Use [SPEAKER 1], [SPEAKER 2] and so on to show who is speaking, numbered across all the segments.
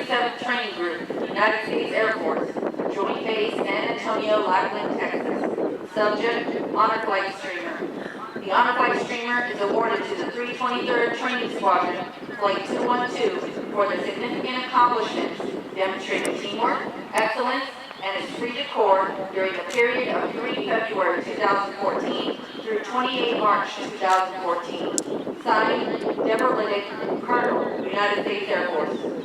[SPEAKER 1] 737th Training Group, United States Air Force, Joint Base San Antonio, Lackland, Texas. Subject, Honor Flight Streamer. The Honor Flight Streamer is awarded to the 323rd Training Squadron, Flight 212, for their significant accomplishments, demonstrating teamwork, excellence, and esprit de corps during the period of 3 February 2014 through 28 March 2014. Signed, Deborah Liddick, Colonel, United States Air Force.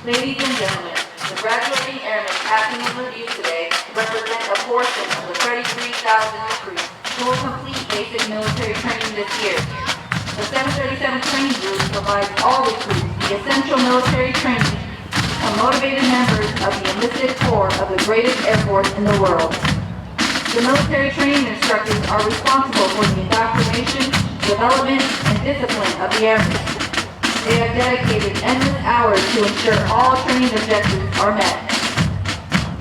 [SPEAKER 1] Ladies and gentlemen, the graduating airmen passing in review today represent a portion of the 33,000 recruits who will complete basic military training this year. The 737 Training Group provides all recruits the essential military training to become motivated members of the enlisted corps of the greatest Air Force in the world. The military training instructors are responsible for the indoctrination, development, and discipline of the airmen. They have dedicated endless hours to ensure all training objectives are met.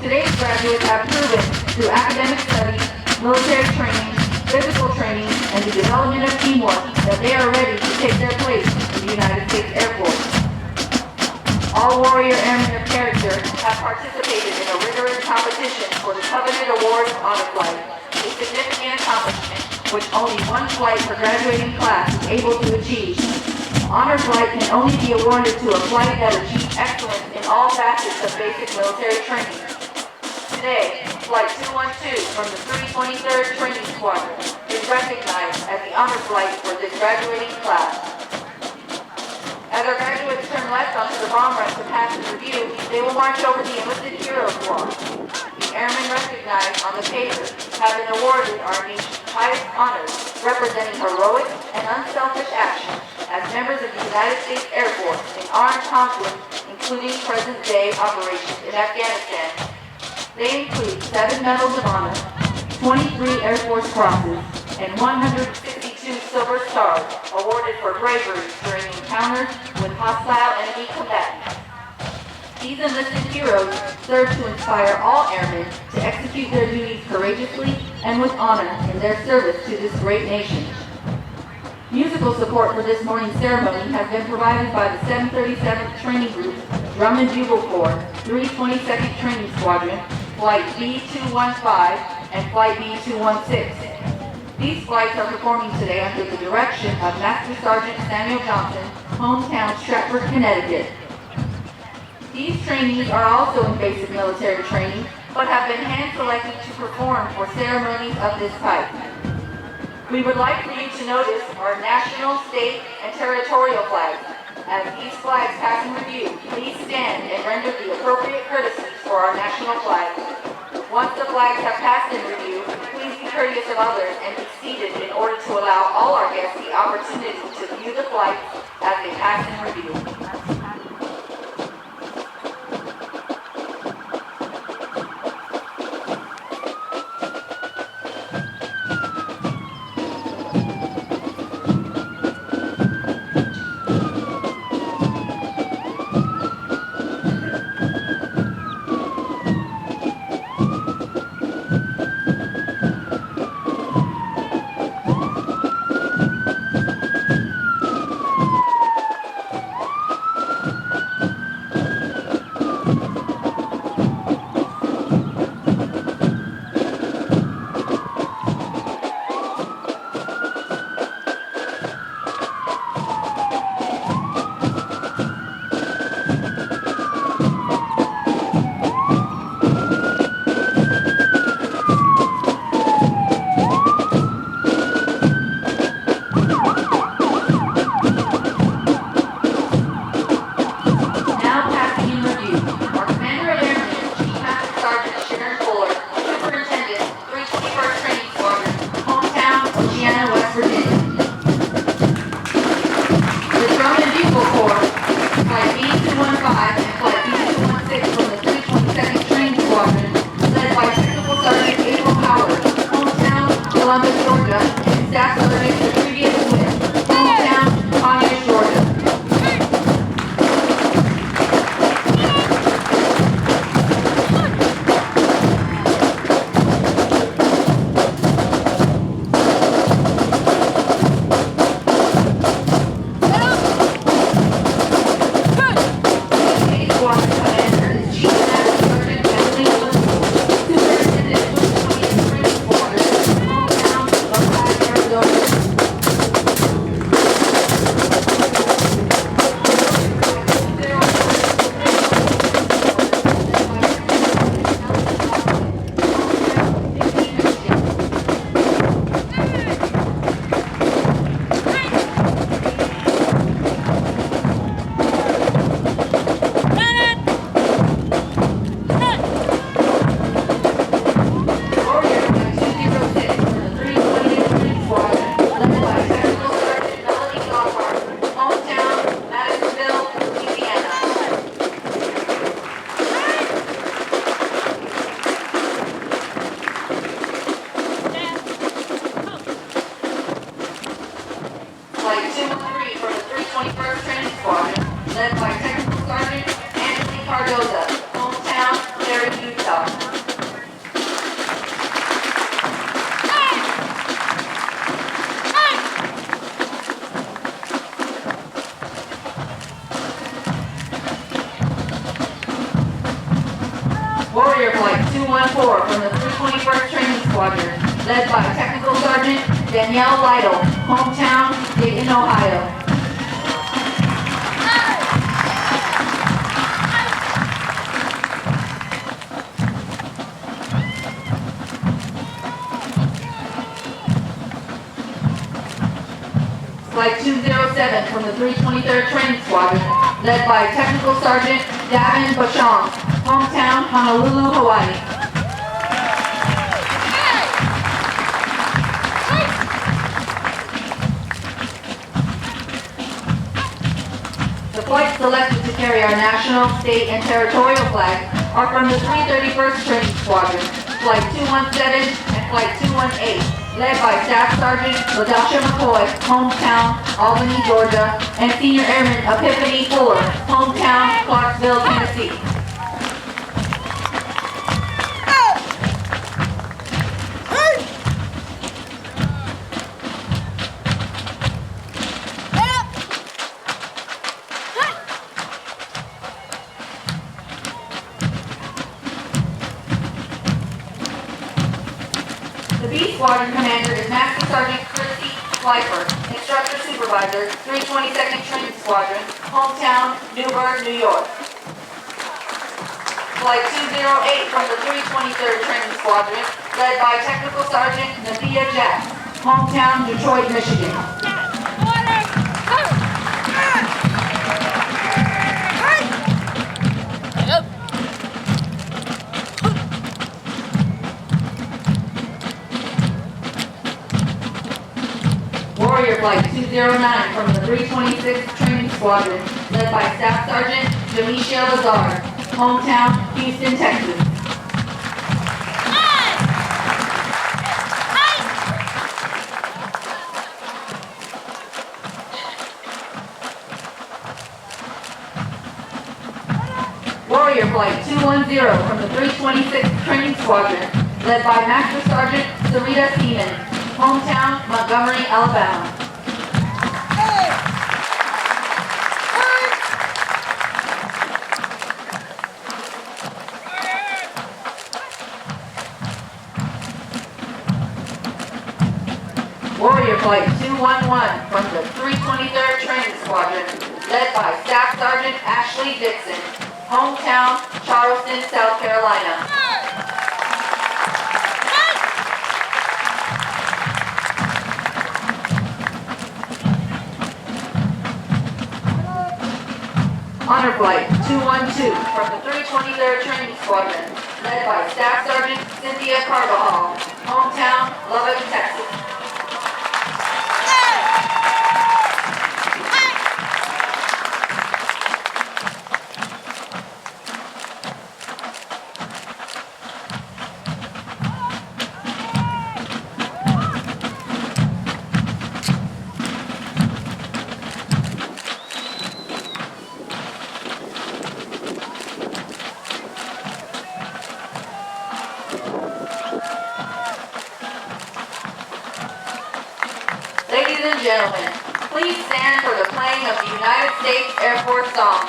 [SPEAKER 1] Today's graduates have proven through academic studies, military training, physical training, and the development of teamwork that they are ready to take their place in the United States Air Force. All warrior airmen of character have participated in a rigorous competition for the coveted award of Honor Flight, a significant accomplishment which only one flight per graduating class is able to achieve. Honor Flight can only be awarded to a flight that achieves excellence in all facets of basic military training. Today, Flight 212 from the 323rd Training Squadron is recognized as the Honor Flight for this graduating class. As our graduates turn left onto the bomb run to pass the review, they will march over the Enlisted Heroes Walk. The airmen recognized on the paper have been awarded our nation's highest honors, representing heroic and unselfish action as members of the United States Air Force in armed conflict, including present-day operations in Afghanistan. They include 7 Medals of Honor, 23 Air Force Crosses, and 162 Silver Stars awarded for bravery during encounters with hostile enemy combatants. These enlisted heroes serve to inspire all airmen to execute their duties courageously and with honor in their service to this great nation. Musical support for this morning's ceremony has been provided by the 737th Training Group, Drum and Bugle Corps, 322nd Training Squadron, Flight B215 and Flight B216. These flights are performing today under the direction of Master Sergeant Samuel Johnson, hometown Stratford, Connecticut. These trainees are also in basic military training, but have been hand-selected to perform for ceremonies of this type. We would like for you to notice our national, state, and territorial flags. As these flags pass in review, please stand and render the appropriate courtesies for our national flag. Once the flags have passed in review, please be courteous of others and be seated in order to allow all our guests the opportunity to view the flags as they pass in review. Warrior Flight 214 from the 321st Training Squadron, led by Technical Sergeant Danielle Lytle, hometown Dayton, Ohio. Flight 207 from the 323rd Training Squadron, led by Technical Sergeant Davin Basham, hometown Honolulu, Hawaii. Flights selected to carry our national, state, and territorial flags are from the 331st Training Squadron, Flight 217 and Flight 218, led by Staff Sergeant LaDasha McCoy, hometown, Albany, Georgia, and Senior Airman Epiphany Fuller, hometown, Clarksville, Tennessee. The B Squadron Commander is Master Sergeant Christy Schleifer, Instructor Supervisor, 322nd Training Squadron, hometown, Newburgh, New York. Flight 208 from the 323rd Training Squadron, led by Technical Sergeant Nathia Jack, hometown, Detroit, Michigan. Warrior Flight 209 from the 326th Training Squadron, led by Staff Sergeant Jamisha Lazard, hometown, Houston, Texas. Warrior Flight 210 from the 326th Training Squadron, led by Master Sergeant Sarita Seaman, hometown, Montgomery, Alabama. Warrior Flight 211 from the 323rd Training Squadron, led by Staff Sergeant Ashley Dixon, hometown, Charleston, South Carolina. Honor Flight 212 from the 323rd Training Squadron, led by Staff Sergeant Cynthia Carvajal, hometown, Lubbock, Texas. Ladies and gentlemen, please stand for the playing of the United States Air Force song.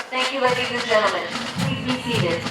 [SPEAKER 1] Thank you, ladies and gentlemen. Please be seated.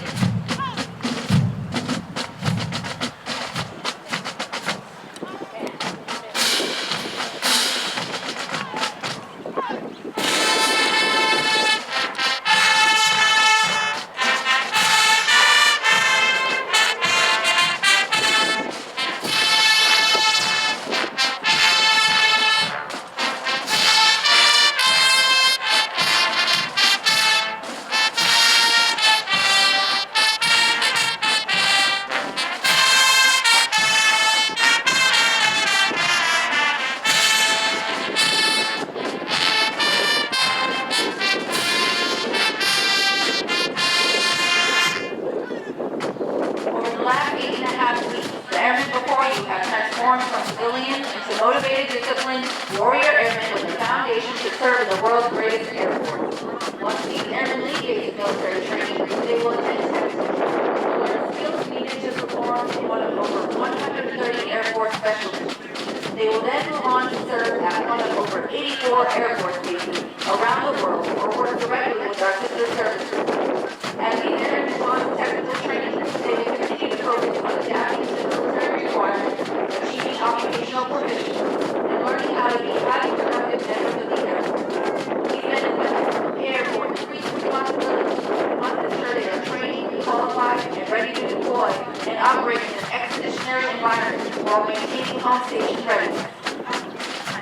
[SPEAKER 1] while maintaining home station readiness.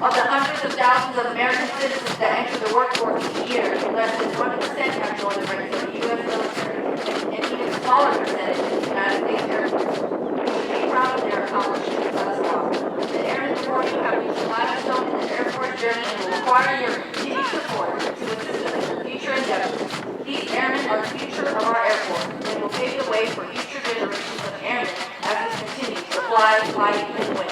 [SPEAKER 1] Of the hundreds of thousands of American citizens that enter the workforce each year, less than 1% have joined the ranks of the U.S. military, and even smaller percentage in the United States Air Force. We should be proud of their accomplishments thus far. The airmen before you have reached a milestone in the Air Force journey and will require your continued support to assist us in your future endeavors. These airmen are the future of our Air Force and will pave the way for future generations of airmen as we continue to fly, fight, and win.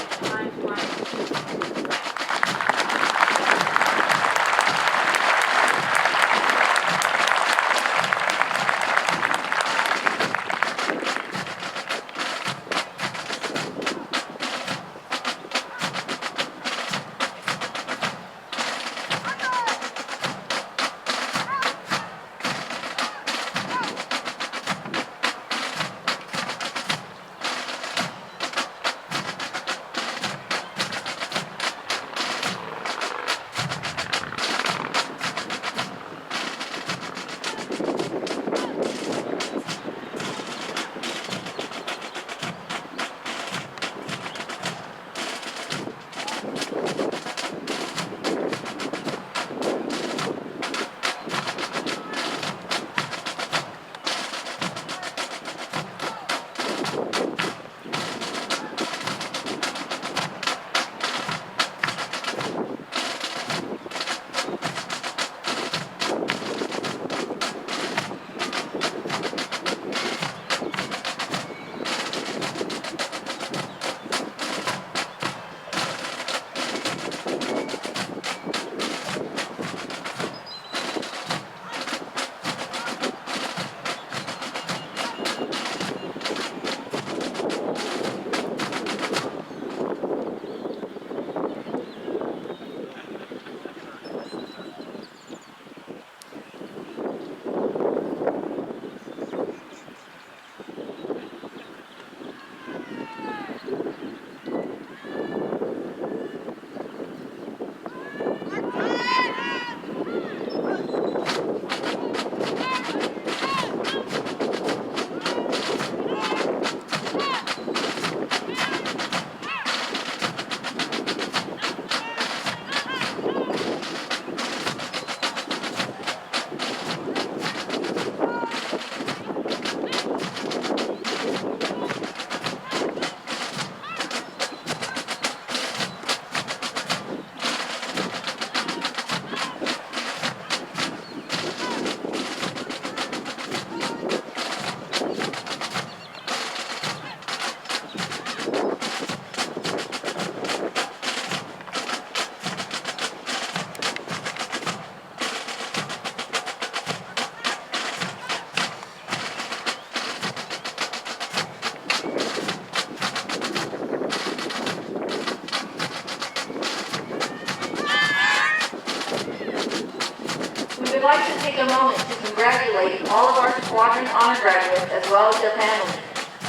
[SPEAKER 1] We'd like to take a moment to congratulate all of our squadron honor graduates as well as their families.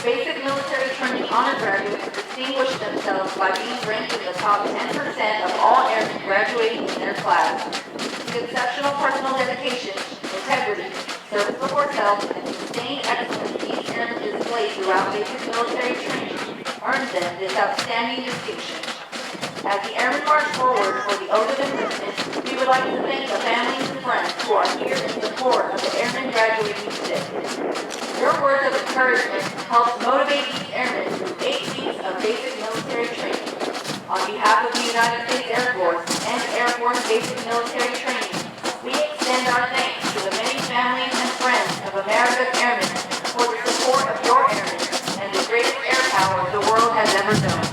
[SPEAKER 1] Basic military training honor graduates distinguish themselves by being ranked in the top 10% of all airmen graduating in their class. The exceptional personal dedication, integrity, service before self, and sustained excellence these airmen display throughout basic military training earned them this outstanding distinction. As the airmen march forward for the Oath of Enlistment, we would like to thank the families and friends who are here in support of the airmen graduating today. Your words of encouragement help motivate these airmen through 8 weeks of basic military training. On behalf of the United States Air Force and Air Force Basic Military Training, we extend our thanks to the many families and friends of America's airmen for the support of your airmen and the greatest air power the world has ever known.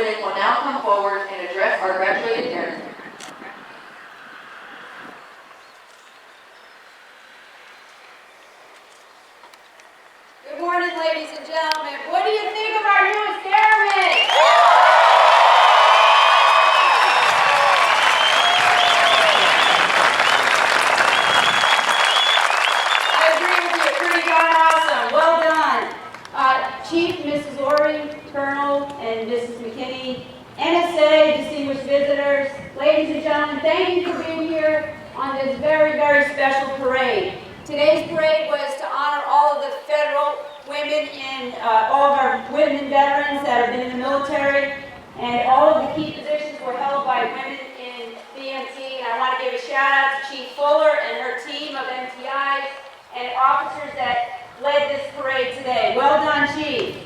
[SPEAKER 1] Will now come forward
[SPEAKER 2] morning, ladies and gentlemen. What do you think of our newest airmen? I agree with you. Pretty darn awesome. Well done. Chief, Mrs. Ori, Colonel, and Mrs. McKinney, NSA, distinguished visitors, ladies and gentlemen, thank you for being here on this very, very special parade. Today's parade was to honor all of the federal women all of our women veterans that have been in the military, and all of the key positions were held by women in BMT. And I want to give a shout out to Chief Fuller and her team of MTIs and officers that led this parade today. Well done, Chief.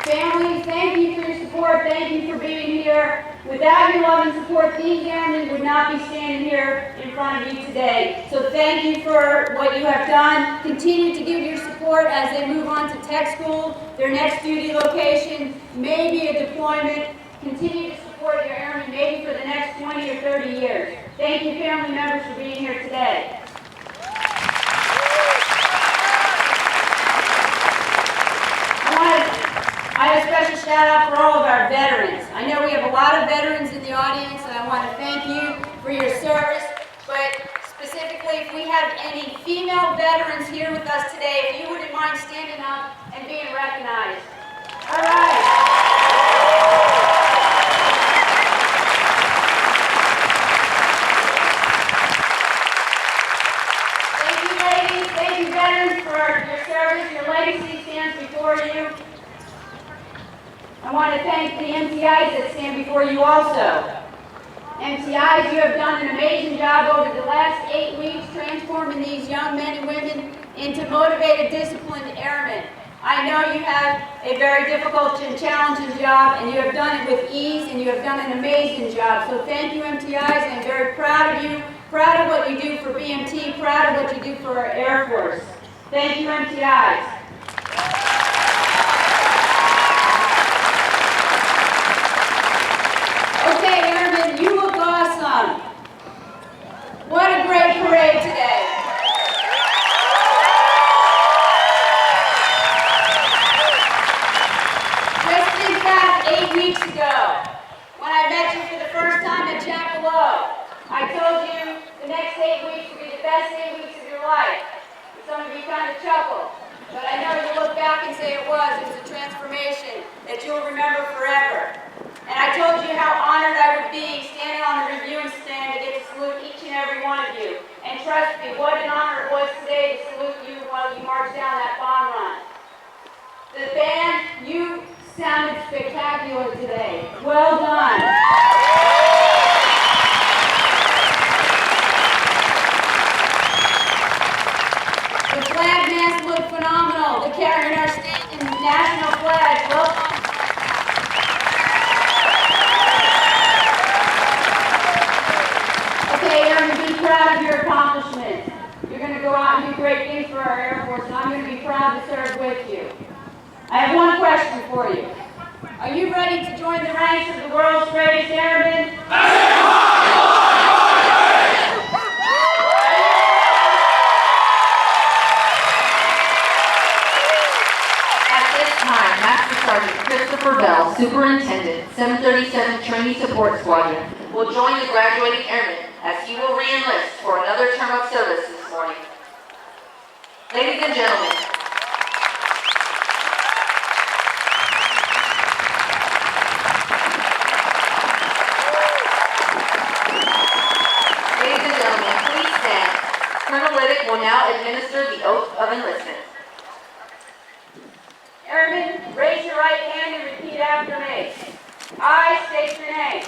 [SPEAKER 2] Families, thank you for your support. Thank you for being here. Without your love and support, these airmen would not be standing here in front of you today. So thank you for what you have done. Continue to give your support as they move on to tech school, their next duty location, maybe a deployment. Continue to support your airmen maybe for the next 20 or 30 years. Thank you, family members, for being here today. I have a special shout out for all of our veterans. I know we have a lot of veterans in the audience, and I want to thank you for your service. But specifically, if we have any female veterans here with us today, if you wouldn't mind standing up and being recognized. All right. Thank you, ladies. Thank you, veterans, for your service. Your legacy stands before you. I want to thank the MTIs that stand before you also. MTIs, you have done an amazing job over the last 8 weeks transforming these young men and women into motivated, disciplined airmen. I know you have a very difficult and challenging job, and you have done it with ease, and you have done an amazing job. So thank you, MTIs, and I'm very proud of you, proud of what you do for BMT, proud of what you do for our Air Force. Thank you, MTIs. Okay, airmen, you look awesome. What a great parade today. Just think back 8 weeks ago, when I met you for the first time at Chapel Oak. I told you the next 8 weeks would be the best 8 weeks of your life. And some of you kind of chuckle, but I know you look back and say it was a transformation that you'll remember forever. And I told you how honored I would be standing on the reviewing stand to get to salute each and every one of you. And trust me, what an honor it was today to salute you while you marched down that bomb run. The band, you sounded spectacular today. Well done. The flag mast looked phenomenal. They're carrying our state and national flag. Well done. Be proud of your accomplishments. You're going to go out and do great things for our Air Force, and I'm going to be proud to serve with you. I have one question for you. Are you ready to join the ranks of the world's greatest airmen?
[SPEAKER 1] At this time, Master Sergeant Christopher Bell, Superintendent, 737 Training Support Squadron, will join the graduating airmen as he will re-enlist for another term of service this morning. Ladies and gentlemen, please stand. Colonel Liddick will now administer the Oath of Enlistment.
[SPEAKER 2] Airmen, raise your right hand and repeat after me. I state your name.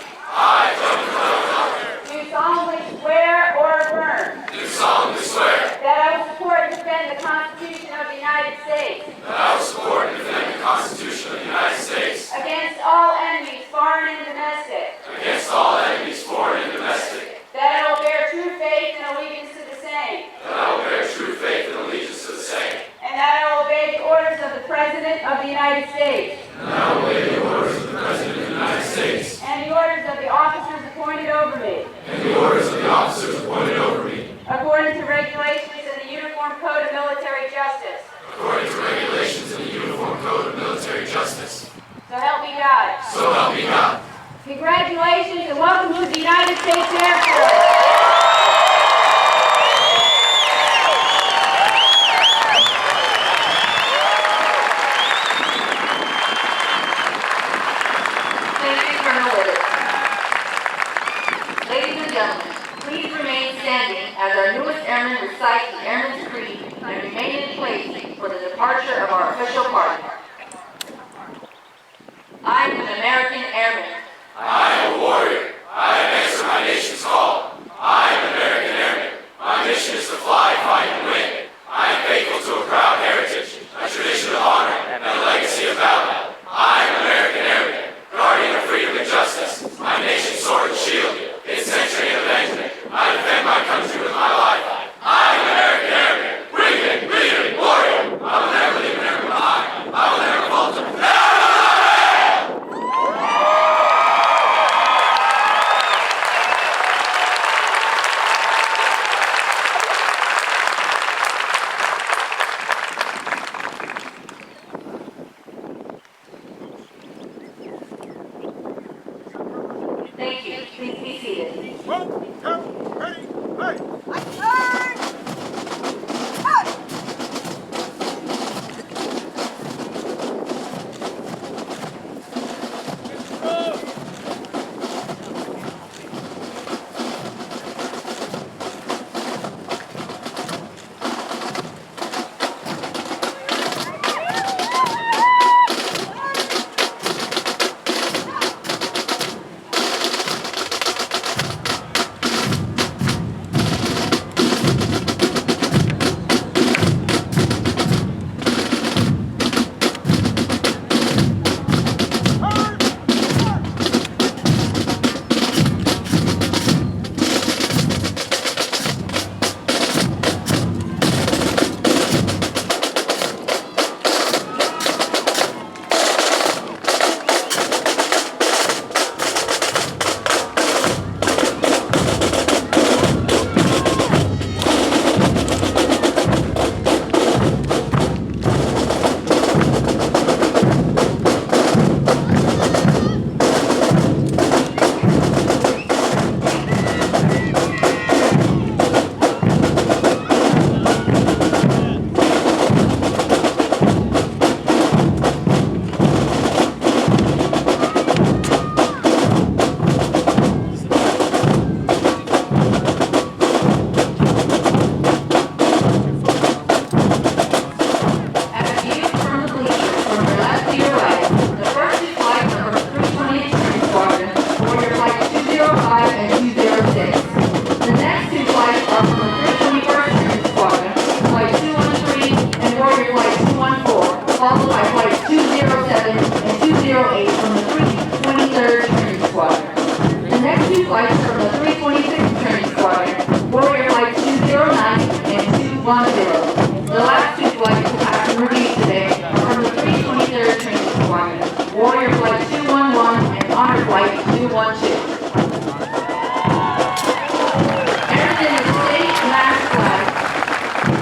[SPEAKER 2] Do solemnly swear or affirm.
[SPEAKER 3] Do solemnly swear.
[SPEAKER 2] That I will support and defend the Constitution of the United States.
[SPEAKER 3] That I will support and defend the Constitution of the United States.
[SPEAKER 2] Against all enemies, foreign and domestic.
[SPEAKER 3] Against all enemies, foreign and domestic.
[SPEAKER 2] That I will bear true faith and allegiance to the same.
[SPEAKER 3] That I will bear true faith and allegiance to the same.
[SPEAKER 2] And that I will obey the orders of the President of the United States.
[SPEAKER 3] And I will obey the orders of the President of the United States.
[SPEAKER 2] And the orders of the the officers appointed over me,
[SPEAKER 3] and the orders of the officers appointed over me,
[SPEAKER 2] according to regulations in the Uniform Code of Military Justice.
[SPEAKER 3] according to regulations in the Uniform Code of Military Justice.
[SPEAKER 2] So help me God.
[SPEAKER 3] So help me God.
[SPEAKER 2] Congratulations and welcome to the United States Air Force.
[SPEAKER 1] Thank you, Colonel Whitaker. Ladies and gentlemen, please remain standing as our newest airmen recite the Airman's Creed and remain in place for the departure of our official party. I am an American airman.
[SPEAKER 3] I am a warrior. I have answered my nation's call. I am an American airman. My mission is to fly, fight, and win. I am faithful to a proud heritage, a tradition of honor, and a legacy of valor. I am an American airman, guardian of freedom and justice. My nation's sword and shield, its century of avengement. I defend my country with my life. I am an American airman, breathing, bleeding, warrior. I will never leave America behind. I will never falter.
[SPEAKER 1] Thank you. Please be seated.
[SPEAKER 4] 1, 2, ready, play!
[SPEAKER 1] As viewed from the bleachers from your left to your right, the first two flights are from 328 Training Squadron, Warrior Flight 205 and 206. The next two flights are from the 321st Training Squadron, Flight 213 and Warrior Flight 214, followed by Flight 207 and 208 from the 323rd Training Squadron. The next two flights are from the 326th Training Squadron, Warrior Flight 209 and 210. The last two flights to pass and review today are from the 323rd Training Squadron, Warrior Flight 211 and Honor Flight 212. Airmen in the state mass flag,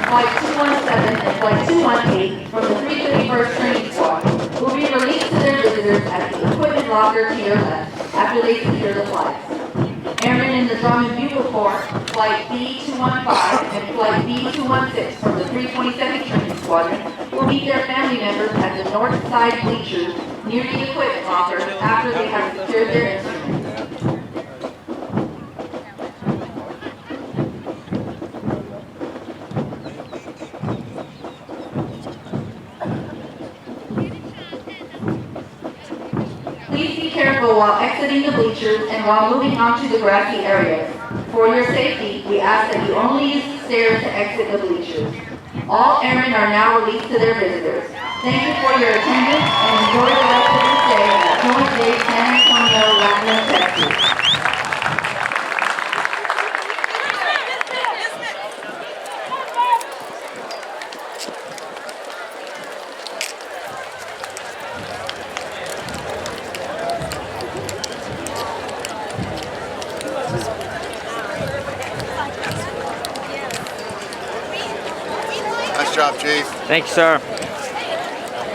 [SPEAKER 1] Flight 217 and Flight 218 from the 351st Training Squadron will be released to their visitors at the equipment locker to your left after they secure the flags. Airmen in the Drum and Bugle Corps, Flight B-215 and Flight B-216 from the 322nd Training Squadron will meet their family members at the north side bleachers near the equipment locker after they have secured their instruments. Please be careful while exiting the bleachers and while moving on to the grassy areas. For your safety, we ask that you only use the stairs to exit the bleachers. All airmen are now released to their visitors. Thank you for your attendance and enjoy the rest of your stay at Joint Base San Antonio, Latin, Texas.
[SPEAKER 5] job, Chief.
[SPEAKER 6] Thank you, sir.